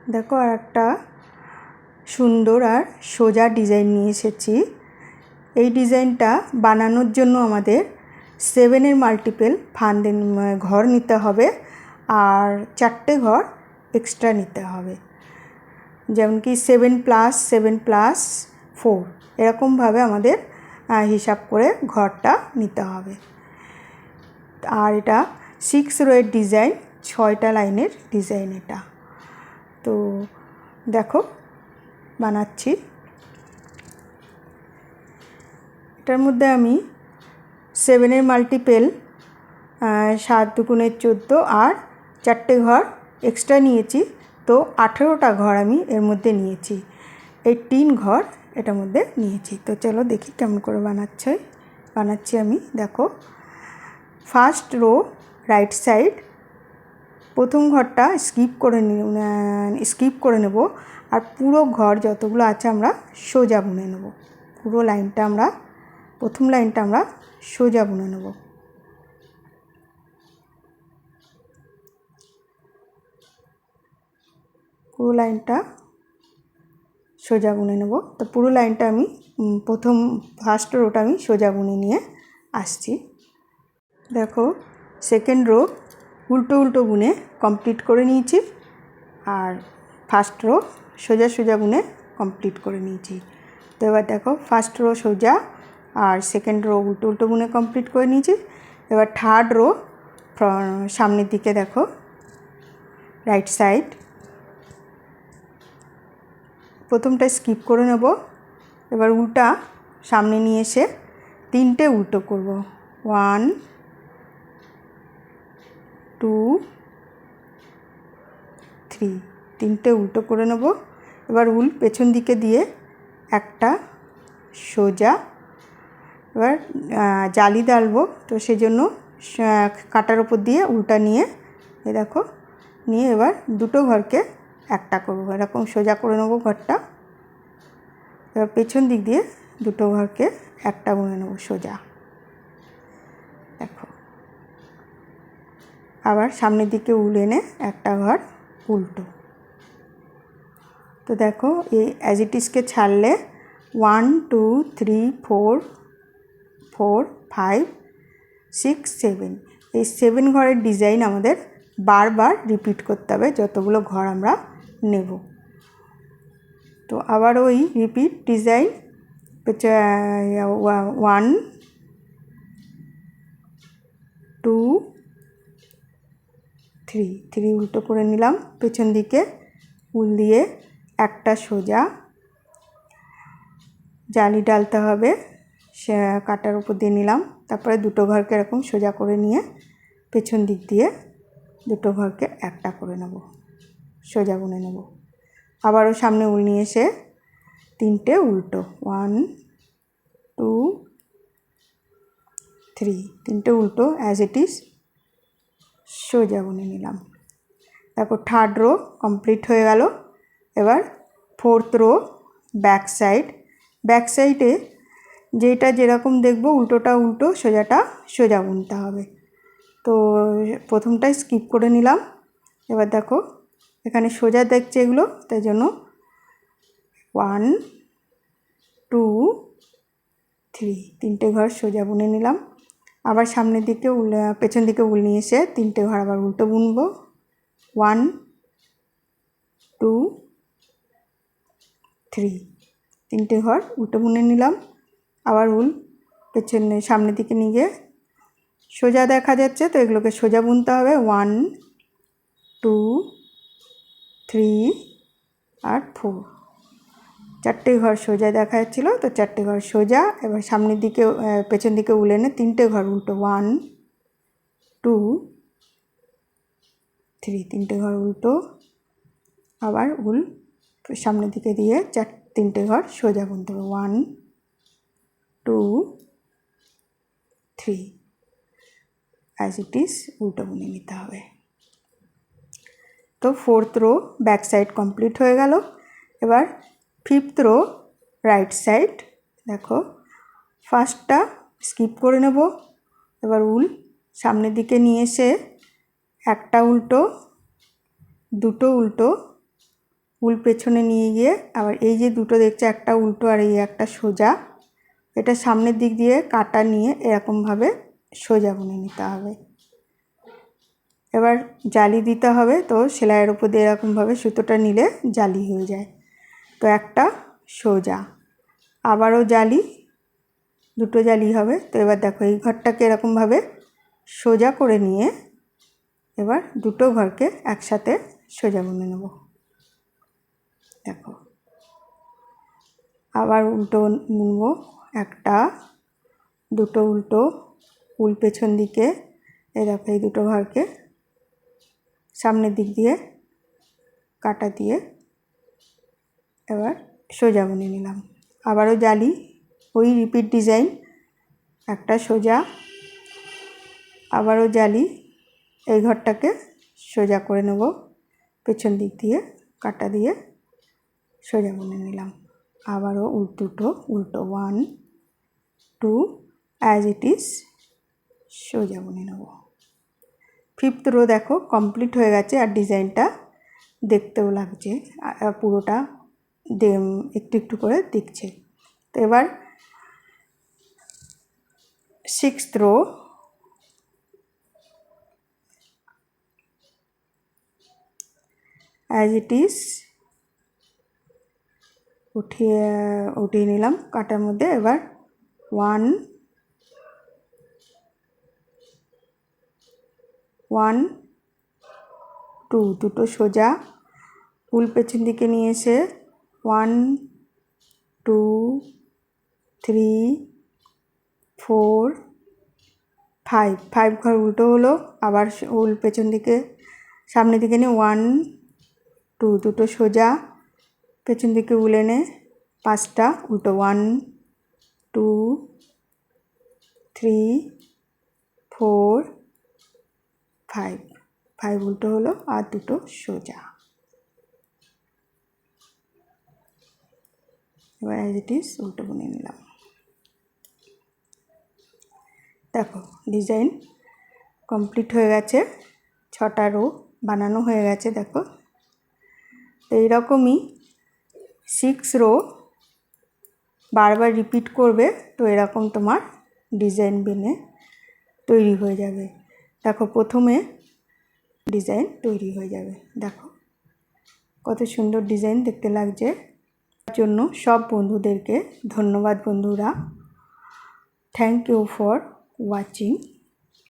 দেখো আর একটা সুন্দর আর সোজা ডিজাইন নিয়ে এসেছি। এই ডিজাইনটা বানানোর জন্য আমাদের 7-এর মাল্টিপল ফান্দে ঘর নিতে হবে আর 4টে ঘর এক্সট্রা নিতে হবে। যেমন কি 7+7+4 এরকমভাবে আমাদের হিসাব করে ঘরটা নিতে হবে। আর এটা 6 রোয়ের ডিজাইন, 6টা লাইনের ডিজাইন এটা। তো দেখো বানাচ্ছি। এটার মধ্যে আমি 7-এর মাল্টিপল 7 দুগুণে 14 আর 4টে ঘর এক্সট্রা নিয়েছি। তো 18টা ঘর আমি এর মধ্যে নিয়েছি। 18 ঘর এটার মধ্যে নিয়েছি। তো চলো দেখি কেমন করে বানাচ্ছি আমি। দেখো, ফার্স্ট রো রাইট সাইড প্রথম ঘরটা স্কিপ করে নেব আর পুরো ঘর যতগুলো আছে আমরা সোজা বুনে নেব। পুরো লাইনটা আমরা প্রথম লাইনটা আমরা সোজা বুনে নেব। পুরো লাইনটা সোজা বুনে নেব। তো পুরো লাইনটা আমি ফার্স্ট রোটা আমি সোজা বুনে নিয়ে আসছি। দেখো, সেকেন্ড রো উল্টো উল্টো বুনে কমপ্লিট করে নিয়েছি আর ফার্স্ট রো সোজা সোজা বুনে কমপ্লিট করে নিয়েছি। তো এবার দেখো, ফার্স্ট রো সোজা আর সেকেন্ড রো উল্টো উল্টো বুনে কমপ্লিট করে নিয়েছি। এবার থার্ড রো সামনের দিকে দেখো, রাইট সাইড প্রথমটা স্কিপ করে নেব। এবার উল্টা সামনে নিয়ে এসে 3টে উল্টো করব। 1 2 3 3টে উল্টো করে নেব। এবার পেছন দিকে দিয়ে একটা সোজা। এবার জালি ডালবো, তো সেজন্য কাটার উপর দিয়ে উল্টা নিয়ে দেখো নিয়ে এবার দুটো ঘরকে একটা করব। এরকম সোজা করে নেব ঘরটা। এবার পেছন দিক দিয়ে দুটো ঘরকে একটা বুনে নেব সোজা। দেখো, আবার সামনের দিকে এনে একটা ঘর উল্টো। তো দেখো, এই অ্যাজ ইট ইজকে ছাড়লে 1 2 3 4 4 5 6 7 এই 7 ঘরের ডিজাইন আমাদের বারবার রিপিট করতে হবে যতগুলো ঘর আমরা নেব। তো আবার ওই রিপিট ডিজাইন 1 2 3 উল্টো করে নিলাম। পেছন দিকে উল দিয়ে একটা সোজা জালি ডালতে হবে, সে কাটার উপর দিয়ে নিলাম। তারপরে দুটো ঘরকে এরকম সোজা করে নিয়ে পেছন দিক দিয়ে দুটো ঘরকে একটা করে নেব, সোজা বুনে নেব। আবারও সামনে উল নিয়ে এসে 3টে উল্টো 1 2 3 3টে উল্টো অ্যাজ ইট ইজ সোজা বুনে নিলাম। তারপর থার্ড রো কমপ্লিট হয়ে গেল। এবার ফোর্থ রো ব্যাক সাইডে যেটা যেরকম দেখব উল্টোটা উল্টো সোজাটা সোজা বুনতে হবে। তো প্রথমটাই স্কিপ করে নিলাম। এবার দেখো, এখানে সোজা দেখছে এগুলো, তাই জন্য 1 2 3 3টে ঘর সোজা বুনে নিলাম। আবার সামনের দিকে পেছন দিকে উল নিয়ে এসে 3টে ঘর আবার উল্টো বুনবো। 1 2 3 3টে ঘর উল্টো বুনে নিলাম। আবার পেছনে সামনের দিকে নিয়ে গিয়ে সোজা দেখা যাচ্ছে, তো এগুলোকে সোজা বুনতে হবে। 1 2 3 আর 4 4টে ঘর সোজা দেখা যাচ্ছিলো, তো 4টে ঘর সোজা। এবার সামনের দিকে পেছন দিকে উল এনে 3টে ঘর উল্টো 1 2 3 3টে ঘর উল্টো। আবার সামনের দিকে দিয়ে 3টে ঘর সোজা বুনতে হবে। 1 2 3 অ্যাজ ইট ইজ উল্টো বুনে নিতে হবে। তো fourth row back side complete হয়ে গেল। এবার ফিফথ রো রাইট সাইড। দেখো, ফার্স্টটা স্কিপ করে নেব। এবার সামনের দিকে নিয়ে এসে একটা উল্টো দুটো উল্টো উল পেছনে নিয়ে গিয়ে আবার এই যে দুটো দেখছো, একটা উল্টো আর এই একটা সোজা, এটা সামনের দিক দিয়ে কাটা নিয়ে এরকমভাবে সোজা বুনে নিতে হবে। এবার জালি দিতে হবে, তো সেলাইয়ের উপর দিয়ে এরকমভাবে সুতোটা নিলে জালি হয়ে যায়। তো একটা সোজা, আবারও জালি, দুটো জালি হবে। তো এবার দেখো এই ঘরটাকে এরকমভাবে সোজা করে নিয়ে এবার দুটো ঘরকে একসাথে সোজা বুনে নেব। দেখো আবার উল্টো বুনবো, একটা দুটো উল্টো, উল পেছন দিকে, এই দেখো এই দুটো ঘরকে সামনের দিক দিয়ে কাটা দিয়ে এবার সোজা বুনে নিলাম। আবারও জালি, ওই রিপিট ডিজাইন, একটা সোজা, আবারও জালি, এই ঘরটাকে সোজা করে নেব, পেছন দিক দিয়ে কাটা দিয়ে সোজা বুনে নিলাম। আবারও দুটো উল্টো, 1 2 অ্যাজ ইট ইজ সোজা বুনে নেব। 5th রো দেখো কমপ্লিট হয়ে গেছে, আর ডিজাইনটা দেখতেও লাগছে, পুরোটা একটু একটু করে দিচ্ছে। তো এবার 6th rho, as it is উঠিয়ে নিলাম কাটার মধ্যে। এবার 1 1 2 দুটো সোজা, উল পেছন দিকে নিয়ে এসে 1 2 3 4 5 5 ঘর উল্টো হলো। আবার উল পেছন দিকে সামনের দিকে নিয়ে 1 2 দুটো সোজা, পেছন দিকে উল এনে 5টা উল্টো, 1 2 3 4 5 5 উল্টো হলো আর দুটো সোজা। এবার অ্যাজ ইট ইজ উল্টো বুনে নিলাম। দেখো ডিজাইন কমপ্লিট হয়ে গেছে, 6টা রো বানানো হয়ে গেছে। দেখো এইরকমই 6 রো বারবার রিপিট করবে, তো এরকম তোমার ডিজাইন বেনে তৈরি হয়ে যাবে। দেখো প্রথমে ডিজাইন তৈরি হয়ে যাবে। দেখো কত সুন্দর ডিজাইন দেখতে লাগছে। তার জন্য সব বন্ধুদেরকে ধন্যবাদ বন্ধুরা। Thank you for watching.